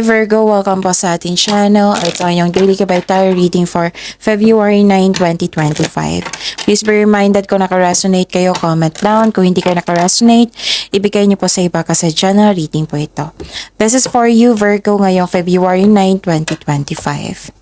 Hi Virgo, welcome po sa ating channel. Ito ang yung daily kabay tarot reading for February 9, 2025. Please be reminded kung naka-resonate kayo, comment down. Kung hindi kayo naka-resonate, ibigay niyo po sa iba kasi general reading po ito. This is for you Virgo ngayong February 9, 2025.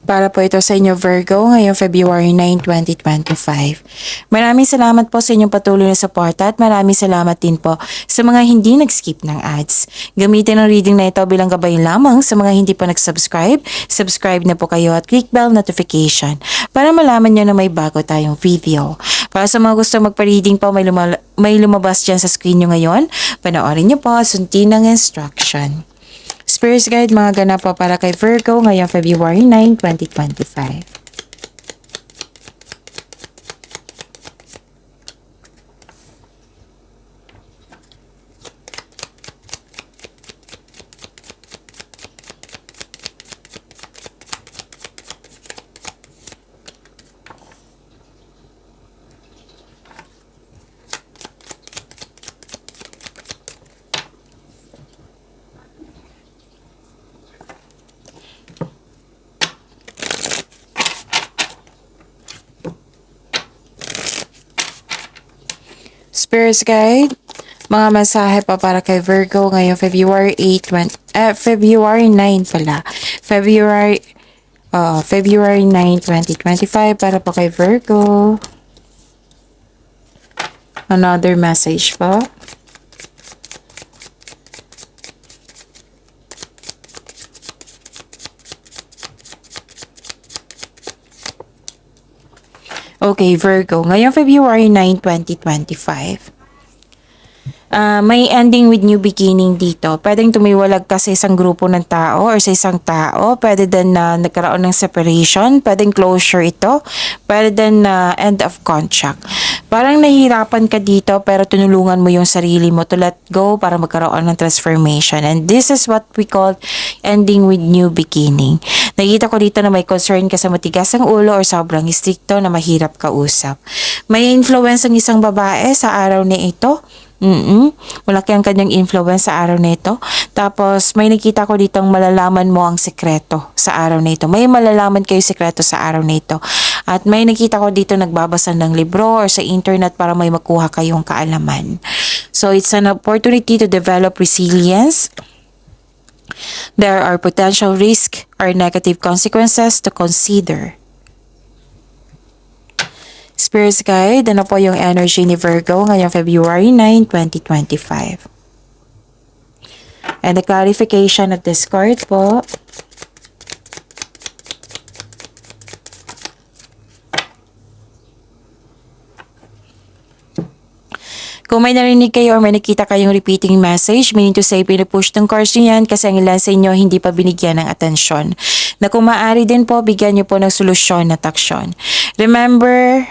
Para po ito sa inyo Virgo ngayong February 9, 2025. Maraming salamat po sa inyong patuloy na suporta at maraming salamat din po sa mga hindi nag-skip ng ads. Gamitin ang reading na ito bilang gabay lamang sa mga hindi pa nag-subscribe. Subscribe na po kayo at click bell notification para malaman nyo na may bago tayong video. Para sa mga gusto magpa-reading po, may lumabas dyan sa screen nyo ngayon. Panoorin nyo po, sundin ng instruction. Spirit Guide, mga ganap po para kay Virgo ngayong February 9, 2025. Spirit Guide, mga mensahe pa para kay Virgo ngayong February 9 pala. February 9, 2025 para po kay Virgo. Another message po. Okay, Virgo, ngayong February 9, 2025. May ending with new beginning dito. Pwedeng tumiwalag ka sa isang grupo ng tao or sa isang tao. Pwede din na nagkaroon ng separation. Pwedeng closure ito. Pwede din na end of contract. Parang nahihirapan ka dito pero tinulungan mo yung sarili mo to let go para magkaroon ng transformation. And this is what we call ending with new beginning. Nakikita ko dito na may concern ka sa matigas ang ulo or sobrang stricto na mahirap kausap. May influence ang isang babae sa araw na ito. Malaki ang kanyang influence sa araw na ito. Tapos may nakita ko ditong malalaman mo ang sekreto sa araw na ito. May malalaman kayo sekreto sa araw na ito. At may nakita ko dito nagbabasa ng libro or sa internet para may makuha kayong kaalaman. So it's an opportunity to develop resilience. There are potential risks or negative consequences to consider. Spirit Guide, ano po yung energy ni Virgo ngayong February 9, 2025? And the clarification of this card po. Kung may narinig kayo or may nakita kayong repeating message, meaning to say pinupush ng cards nyo yan kasi ang ilan sa inyo hindi pa binigyan ng atensyon. Na kung maaari din po, bigyan nyo po ng solusyon at aksyon. Remember,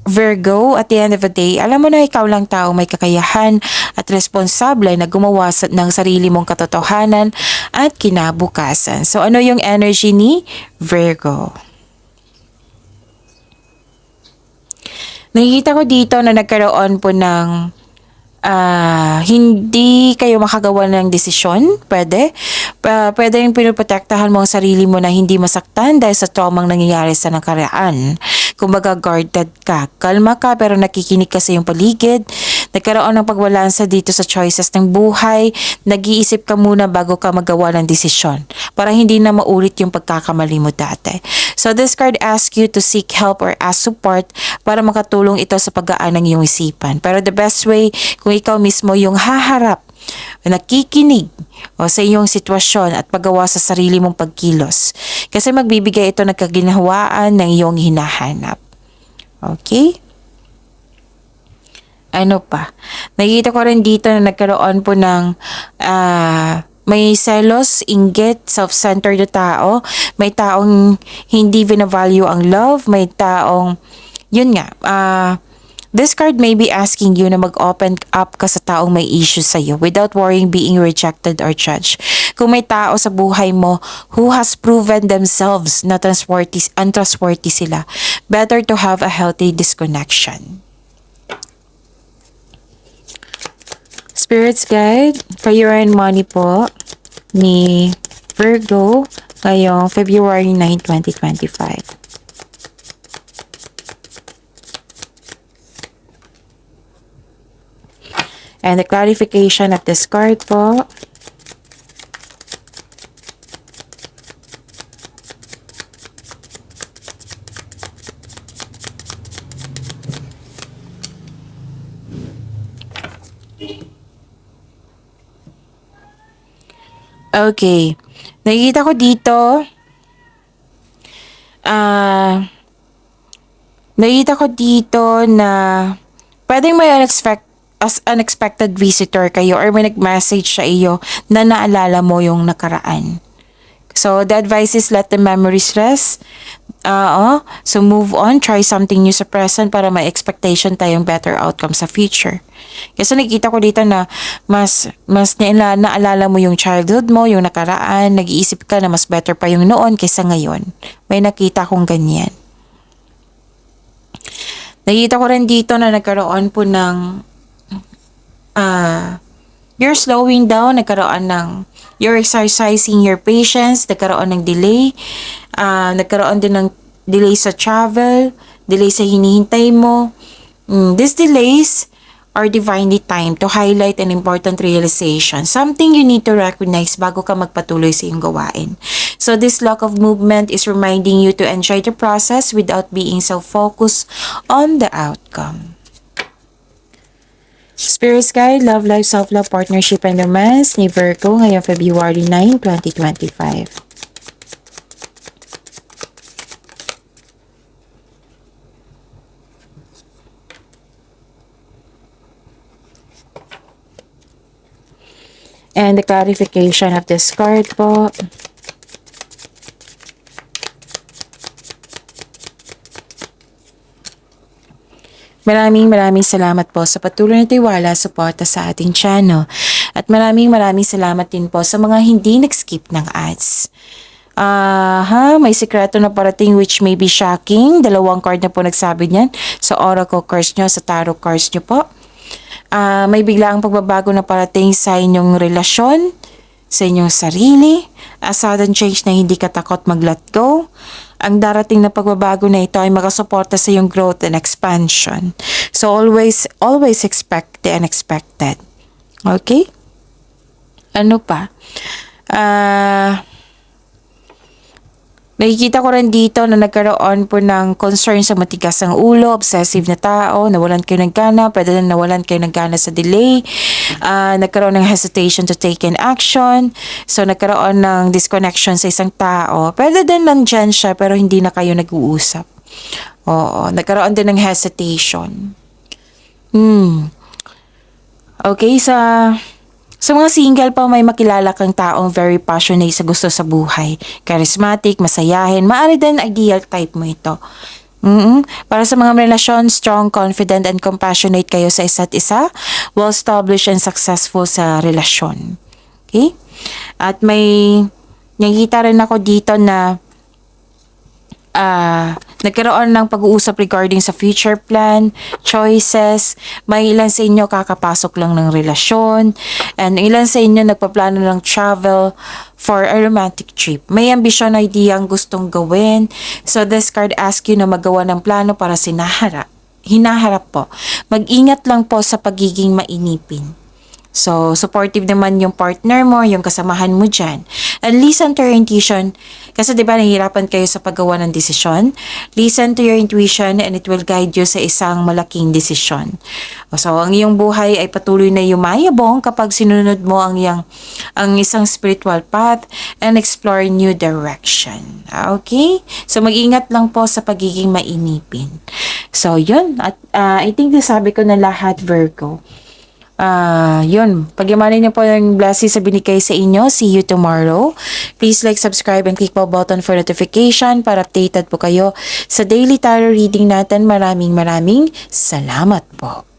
Virgo, at the end of the day, alam mo na ikaw lang tao may kakayahan at responsable na gumawa ng sarili mong katotohanan at kinabukasan. So ano yung energy ni Virgo? Nakikita ko dito na nagkaroon po ng hindi kayo makagawa ng desisyon. Pwede yung pinoprotektahan mo ang sarili mo na hindi masaktan dahil sa traumang nangyayari sa nakaraan. Kumbaga guarded ka. Kalma ka pero nakikinig ka sa iyong paligid. Nagkaroon ng pagbalansa dito sa choices ng buhay. Nag-iisip ka muna bago ka magawa ng desisyon para hindi na maulit yung pagkakamali mo dati. So this card asks you to seek help or ask support para makatulong ito sa paggaan ng iyong isipan. Pero the best way kung ikaw mismo yung haharap, nakikinig sa iyong sitwasyon at paggawa sa sarili mong pagkilos. Kasi magbibigay ito ng kaginhawaan ng iyong hinahanap. Okay? Ano pa? Nakikita ko rin dito na nagkaroon po ng may selos, inggit, self-centered na tao. May taong hindi binavalue ang love. May taong, yun nga, This card may be asking you na mag-open up ka sa taong may issues sa'yo without worrying being rejected or judged. Kung may tao sa buhay mo who has proven themselves na untrustworthy sila, better to have a healthy disconnection. Spirits Guide, Career and Money po ni Virgo ngayong February 9, 2025. And the clarification of this card po. Okay. Nakikita ko dito, na pwedeng may unexpected visitor kayo or may nag-message sa iyo na naalala mo yung nakaraan. So, the advice is let the memories rest. So, move on. Try something new sa present para may expectation tayong better outcome sa future. Kasi nakikita ko dito na mas naalala mo yung childhood mo, yung nakaraan, nag-iisip ka na mas better pa yung noon kaysa ngayon. May nakita kong ganyan. Nakita ko rin dito na nagkaroon po ng you're slowing down, you're exercising your patience, nagkaroon ng delay, nagkaroon din ng delay sa travel, delay sa hinihintay mo. These delays are divinely timed to highlight an important realization, something you need to recognize bago ka magpatuloy sa iyong gawain. So this lack of movement is reminding you to enjoy the process without being so focused on the outcome. Spirit Guide, Love Life, Self-Love, Partnership, and Romance ni Virgo ngayong February 9, 2025. And the clarification of this card po. Maraming salamat po sa patuloy na tiwala, suporta sa ating channel. At maraming salamat din po sa mga hindi nag-skip ng ads. May sikreto na parating which may be shocking. 2 card na po nagsabi niyan sa oracle cards nyo, sa tarot cards nyo po. May biglaang pagbabago na parating sa inyong relasyon, sa inyong sarili, a sudden change na hindi ka takot mag-let go. Ang darating na pagbabago na ito ay makasuporta sa iyong growth and expansion. So always expect the unexpected. Okay? Ano pa? Nakikita ko rin dito na nagkaroon po ng concern sa matigas ang ulo, obsessive na tao, nawalan kayo ng gana, pwede na nawalan kayo ng gana sa delay, nagkaroon ng hesitation to take an action, so nagkaroon ng disconnection sa isang tao, pwede din nandyan siya pero hindi na kayo nag-uusap. Oo, nagkaroon din ng hesitation. Okay, sa mga single pa, may makilala kang taong very passionate sa gusto sa buhay. Charismatic, masayahin, maaari din ideal type mo ito. Para sa mga relasyon, strong, confident, and compassionate kayo sa isa't isa, well-established and successful sa relasyon. Okay? At may nakikita rin ako dito na nagkaroon ng pag-uusap regarding sa future plan, choices, may ilan sa inyo kakapasok lang ng relasyon, and ilan sa inyo nagpaplano ng travel for a romantic trip. May ambisyon, idea ang gustong gawin. So this card asks you na magawa ng plano para hinaharap po. Mag-ingat lang po sa pagiging mainipin. So, supportive naman yung partner mo, yung kasamahan mo dyan. And listen to your intuition. Kasi diba nahihirapan kayo sa paggawa ng desisyon? Listen to your intuition and it will guide you sa isang malaking desisyon. So, ang iyong buhay ay patuloy na yumayabong kapag sinunod mo ang isang spiritual path and explore new direction. Okay? So, mag-ingat lang po sa pagiging mainipin. So, yun. At I think nasabi ko na lahat, Virgo. Yun. Pagyamanin niyo po yung blessings sa binigay sa inyo. See you tomorrow. Please like, subscribe, and click po button for notification para updated po kayo sa daily tarot reading natin. Maraming salamat po.